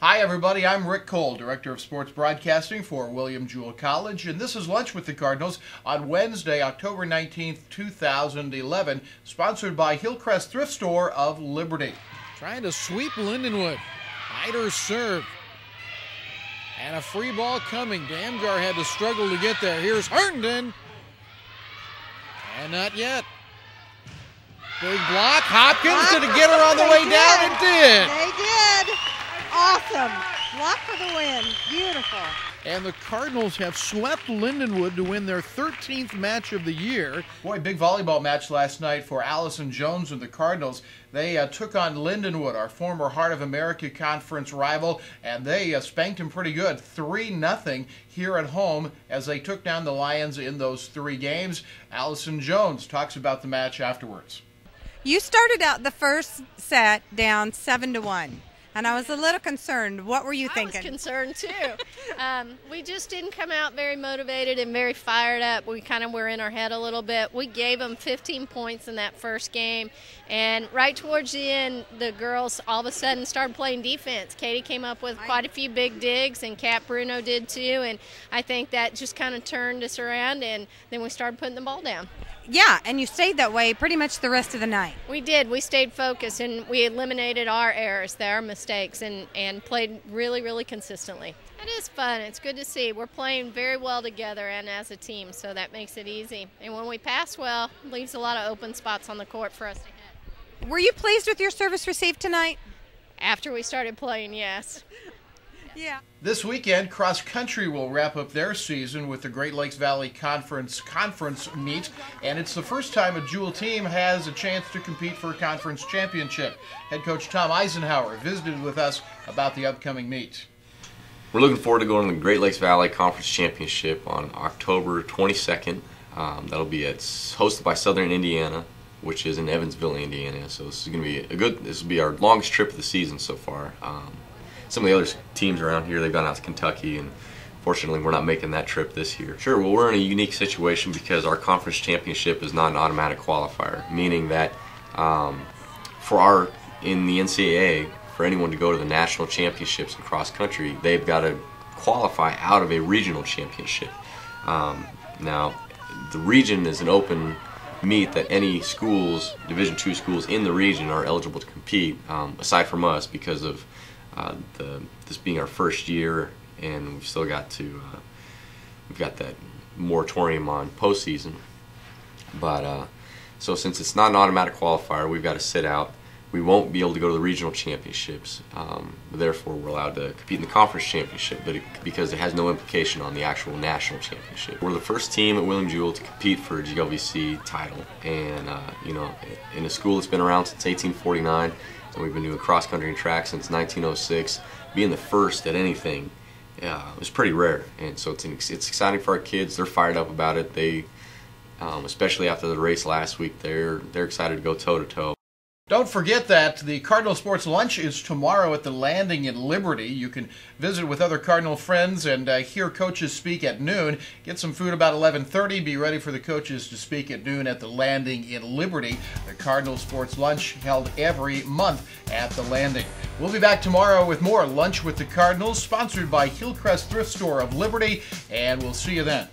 Hi everybody, I'm Rick Cole, Director of Sports Broadcasting for William Jewell College, and this is Lunch with the Cardinals on Wednesday, October 19th, 2011, sponsored by Hillcrest Thrift Store of Liberty. Trying to sweep Lindenwood. Hyder's serve. And a free ball coming. Damgar had to struggle to get there. Here's Herndon. And not yet. Big block. Hopkins going to get her on the way down. It did. They did. Awesome. Block for the win. Beautiful. And the Cardinals have swept Lindenwood to win their 13th match of the year. Boy, big volleyball match last night for Allison Jones and the Cardinals. They took on Lindenwood, our former Heart of America Conference rival, and they spanked him pretty good, 3-0 here at home as they took down the Lions in those 3 games. Allison Jones talks about the match afterwards. You started out the first set down 7-1. And I was a little concerned. What were you thinking? I was concerned too. We just didn't come out very motivated and very fired up. We kind of were in our head a little bit. We gave them 15 points in that first game. And right towards the end, the girls all of a sudden started playing defense. Katie came up with quite a few big digs, and Kat Bruno did too. And I think that just kind of turned us around, and then we started putting the ball down. Yeah, and you stayed that way pretty much the rest of the night. We did. We stayed focused, and we eliminated our errors, our mistakes, and played really, really consistently. It is fun. It's good to see. We're playing very well together and as a team, so that makes it easy. And when we pass well, it leaves a lot of open spots on the court for us to hit. Were you pleased with your service received tonight? After we started playing, yes. Yeah. This weekend, cross country will wrap up their season with the Great Lakes Valley Conference meet, and it's the first time a Jewell team has a chance to compete for a conference championship. Head coach Tom Eisenhower visited with us about the upcoming meet. We're looking forward to going to the Great Lakes Valley Conference Championship on October 22nd. That'll be hosted by Southern Indiana, which is in Evansville, Indiana. So this is going to be this will be our longest trip of the season so far. Some of the other teams around here, they've gone out to Kentucky, and fortunately we're not making that trip this year. Sure, well, we're in a unique situation because our conference championship is not an automatic qualifier, meaning that in the NCAA, for anyone to go to the national championships in cross country, they've got to qualify out of a regional championship. Now, the region is an open meet that any schools, Division II schools in the region, are eligible to compete, aside from us because of this being our first year, and we've still got we've got that moratorium on postseason. But so since it's not an automatic qualifier, we've got to sit out. We won't be able to go to the regional championships. Therefore, we're allowed to compete in the conference championship, because it has no implication on the actual national championship. We're the first team at William Jewell to compete for a GLVC title, and in a school that's been around since 1849. And we've been doing cross country and track since 1906. Being the first at anything was pretty rare, and so it's exciting for our kids. They're fired up about it. They, especially after the race last week, they're excited to go toe to toe. Don't forget that the Cardinal Sports Lunch is tomorrow at the Landing in Liberty. You can visit with other Cardinal friends and hear coaches speak at noon. Get some food about 11:30. Be ready for the coaches to speak at noon at the Landing in Liberty. The Cardinal Sports Lunch held every month at the Landing. We'll be back tomorrow with more Lunch with the Cardinals, sponsored by Hillcrest Thrift Store of Liberty, and we'll see you then.